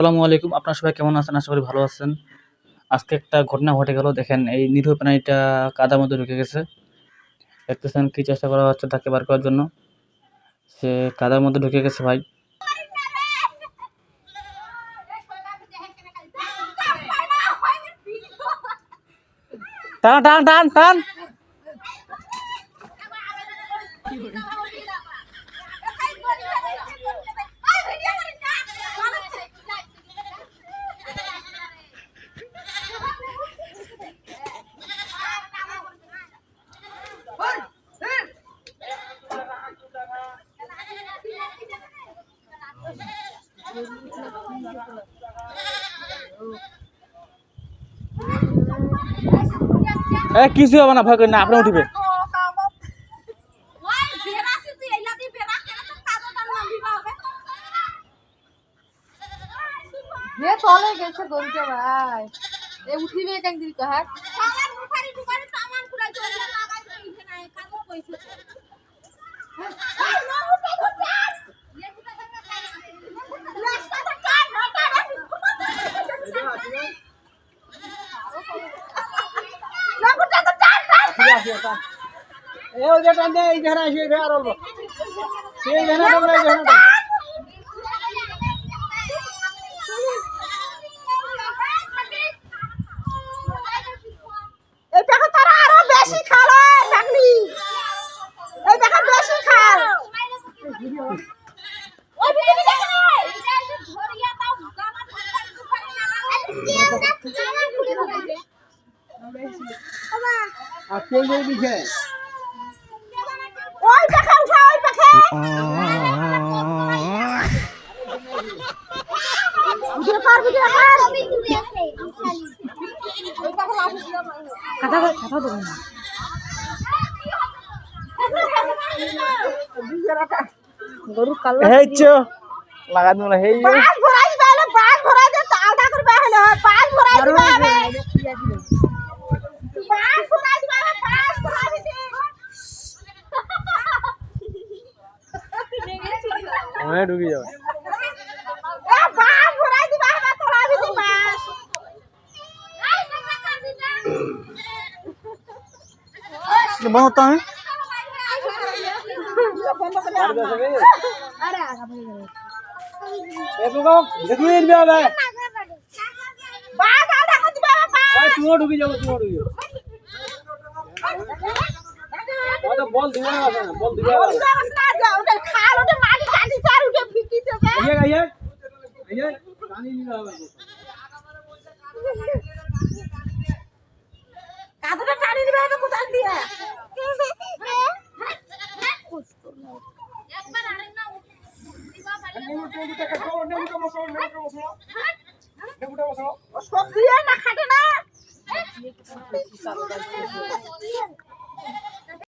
আসসালামু আলাইকুম। আপনারা সবাই কেমন আছেন? আশা করি ভালো আছেন। আজকে একটা ঘটনা ঘটে গেল। দেখেন এই নিরীহ প্রাণীটা কাদার মধ্যে ঢুকে গেছে। দেখতেছেন কি চেষ্টা করা হচ্ছে তাকে বার করার জন্য। সে কাদার মধ্যে ঢুকে গেছে ভাই। টান টান টান টান। কিছু হবে না, ভয় করেন না, আপনি উঠবে। যে তলে গেছে গরুটা ভাই এ উঠিবে কেন দিল তো হাত আমার মুখারি টুকারে সামান পুরাই চলে লাগাই তো ইঠে নাই কাজ কইছে এই না উঠে ধরছার ये कुटा धरना खाई रास्ता धरছার নটা না কুটা ধরছার এ ওই যে টান দে এই ঘরে আসে আর বলবো এই ঘরে তোমরা এই ঘরে এই দেখো তারা আরো বেশি খালো পাগলি এই দেখো বেশি খাল ওই ভিডিও দেখো না এটা ধরিয়া তাও গামা ধরছার দুখানে না খুলে দিবে বাবা আর কে গই দিছে ওই দেখো উঠা ওই দেখো ভিডিও কর ভিডিও কর কথা দেবো না গরু কাল্লা হেইছো লাগা দিলা হেই বাল ভরাই বাইলে বাল ভরাই দে আলদা করে বাইলে বাল ভরাই দিবা হবে বাল ভরাই দিবা বাল ভরাই দে ওয়ে ঢুকি যাও এ বাল ভরাই দিবা হবে তোরা দিবি মাছ बहुत है अरे आगा भाई এ তো দেখুন ইনবে হবে बाल आलदा করে দিবা এই তুই ঢুকি যাও তুই ঢুকি যাও ওটা বল দিবা না বল দিবা ওটা খাল ওটা মাটি কাটি চার উঠে ফিকিছে বে এই পানি নিবা হবে কাদটা টানি দিবে তো কোথায় দিয়ে একবার আরেক না দিবা পারে সব দিয়ে না খাটে না